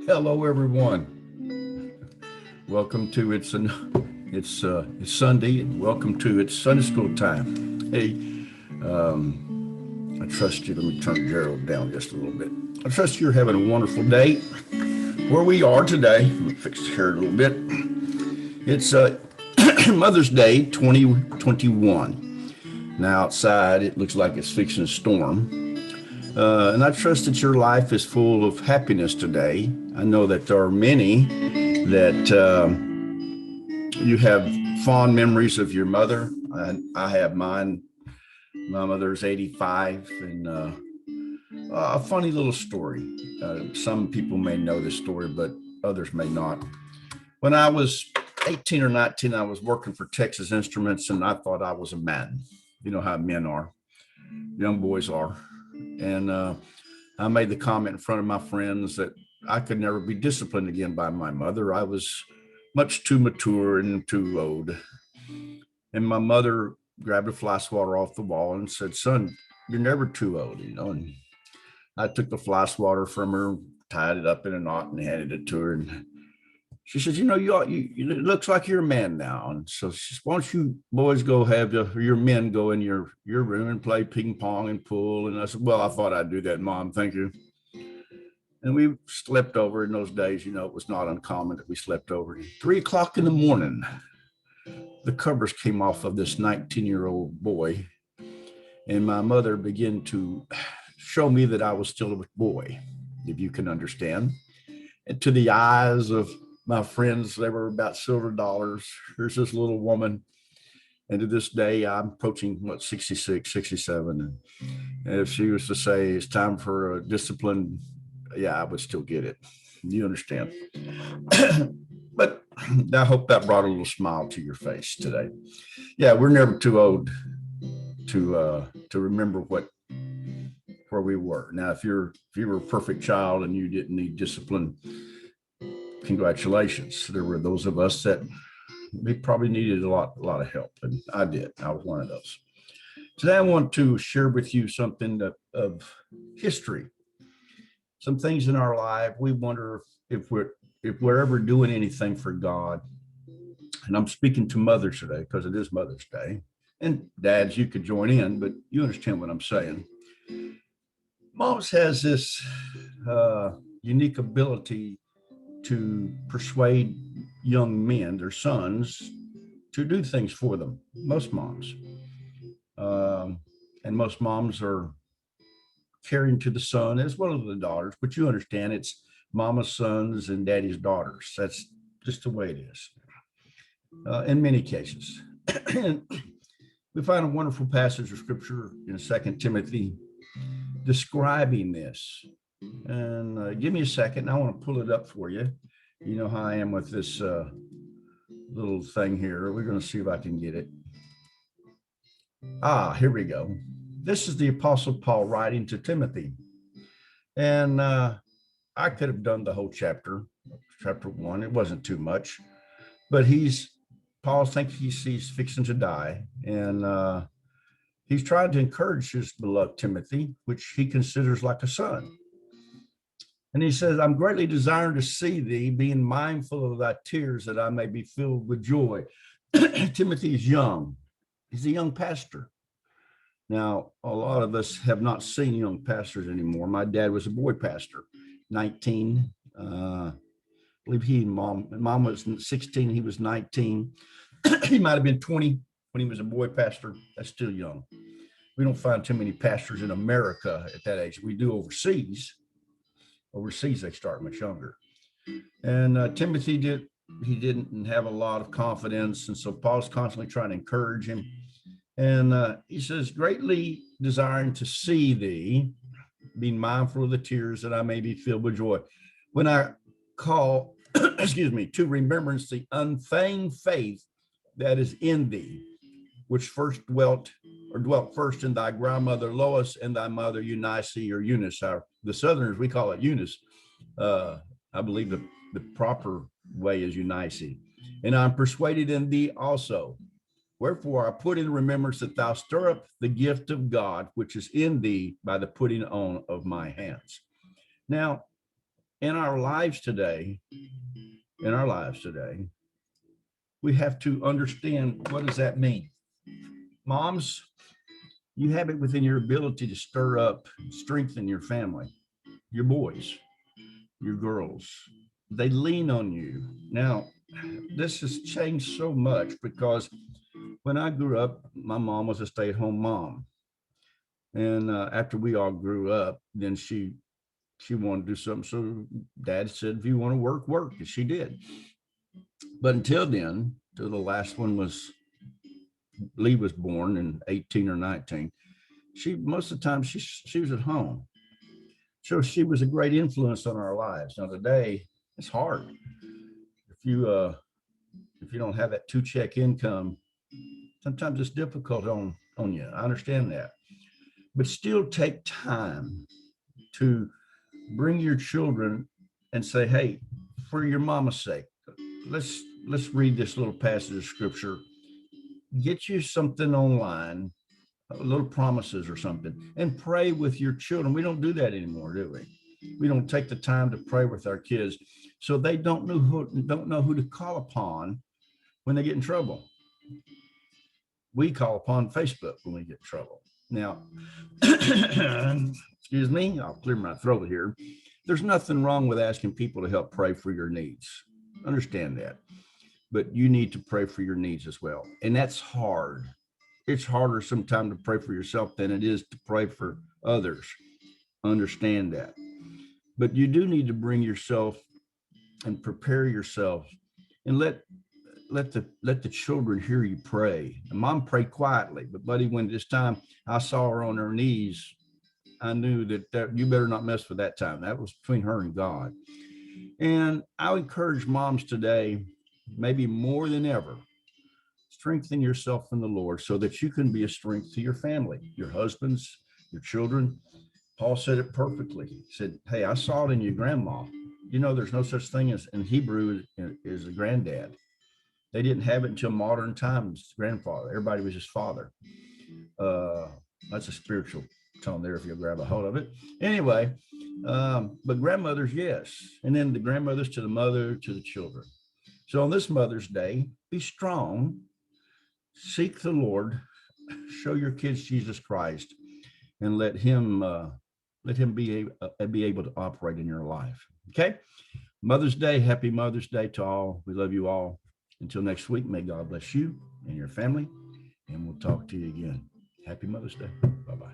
Hello, everyone. Welcome to it's Sunday, and welcome to it's Sunday school time. Hey, I trust you. Let me turn Gerald down just a little bit. I trust you're having a wonderful day. Where we are today, let me fix the hair a little bit. It's Mother's Day 2021. Now outside, it looks like it's fixing to storm. And I trust that your life is full of happiness today. I know that there are many that you have fond memories of your mother. I have mine. My mother's 85, and a funny little story. Some people may know this story, but others may not. When I was 18 or 19, I was working for Texas Instruments, and I thought I was a man. You know how men are, young boys are. And I made the comment in front of my friends that I could never be disciplined again by my mother. I was much too mature and too old. And my mother grabbed a fly swatter off the wall and said, "Son, you're never too old, you know." And I took the fly swatter from her, tied it up in a knot, and handed it to her. And she said, "You know, it looks like you're a man now." And so she said, "Why don't you boys go have your men go in your room and play ping pong and pool?" And I said, "Well, I thought I'd do that, Mom. Thank you." And we slept over in those days. You know, it was not uncommon that we slept over. 3 o'clock in the morning, the covers came off of this 19-year-old boy, and my mother began to show me that I was still a boy, if you can understand. And to the eyes of my friends, they were about silver dollars. Here's this little woman. And to this day, I'm approaching 66, 67. And if she was to say it's time for a discipline, yeah, I would still get it. You understand? But I hope that brought a little smile to your face today. Yeah, we're never too old to remember where we were. Now, if you were a perfect child and you didn't need discipline, congratulations. There were those of us that we probably needed a lot of help, and I did. I was one of those. Today, I want to share with you something of history, some things in our life. We wonder if we're ever doing anything for God. And I'm speaking to mothers today because it is Mother's Day. And dads, you could join in, but you understand what I'm saying. Moms has this unique ability to persuade young men, their sons, to do things for them. Most moms. Um, and most moms are caring to the son as well as the daughters, but you understand it's mama's sons and daddy's daughters. That's just the way it is in many cases. And we find a wonderful passage of scripture in Second Timothy describing this. And give me a second. I want to pull it up for you. You know how I am with this little thing here. We're going to see if I can get it. Here we go. This is the Apostle Paul writing to Timothy. And I could have done the whole chapter 1. It wasn't too much. But Paul thinks he's fixing to die. And he's trying to encourage his beloved Timothy, which he considers like a son. And he says, "I'm greatly desiring to see thee, being mindful of thy tears, that I may be filled with joy." Timothy is young. He's a young pastor. Now, a lot of us have not seen young pastors anymore. My dad was a boy pastor, 19. I believe mom was 16. He was 19. He might have been 20 when he was a boy pastor. That's still young. We don't find too many pastors in America at that age. We do overseas. Overseas, they start much younger. And Timothy didn't have a lot of confidence. And so Paul's constantly trying to encourage him. And he says, "Greatly desiring to see thee, being mindful of the tears, that I may be filled with joy, when I call, excuse me, to remembrance the unfeigned faith that is in thee, which dwelt first in thy grandmother Lois and thy mother Eunice or Eunice. The Southerners, we call it Eunice. I believe the proper way is Eunice. And I'm persuaded in thee also. Wherefore I put in remembrance that thou stir up the gift of God, which is in thee by the putting on of my hands." Now, in our lives today, in our lives today, we have to understand, what does that mean? Moms, you have it within your ability to stir up, strengthen your family, your boys, your girls. They lean on you. Now, this has changed so much because when I grew up, my mom was a stay-at-home mom. And after we all grew up, then she wanted to do something. So dad said, if you want to work, work. And she did. But until then, till the last one was, Lee was born in 18 or 19, she, most of the time, she was at home. So she was a great influence on our lives. Now today, it's hard. If you don't have that two-check income, sometimes it's difficult on you. I understand that. But still take time to bring your children and say, hey, for your mama's sake, let's read this little passage of scripture. Get you something online, little promises or something, and pray with your children. We don't do that anymore, do we? We don't take the time to pray with our kids, so they don't know who to call upon when they get in trouble. We call upon Facebook when we get in trouble. Now, excuse me, I'll clear my throat here. There's nothing wrong with asking people to help pray for your needs. Understand that. But you need to pray for your needs as well. And that's hard. It's harder sometimes to pray for yourself than it is to pray for others. Understand that. But you do need to bring yourself and prepare yourself and let the children hear you pray. And mom prayed quietly, but buddy, when this time I saw her on her knees, I knew that you better not mess with that time. That was between her and God. And I encourage moms today, maybe more than ever, strengthen yourself in the Lord so that you can be a strength to your family, your husbands, your children. Paul said it perfectly. He said, hey, I saw it in your grandma. You know, there's no such thing as in Hebrew as a granddad. They didn't have it until modern times. Grandfather, everybody was his father. Uh, that's a spiritual tone there if you'll grab a hold of it. Anyway, but grandmothers, yes. And then the grandmothers to the mother, to the children. So on this Mother's Day, be strong, seek the Lord, show your kids Jesus Christ, and let him be able to operate in your life. Okay. Mother's Day, happy Mother's Day to all. We love you all. Until next week, may God bless you and your family, and we'll talk to you again. Happy Mother's Day. Bye-bye.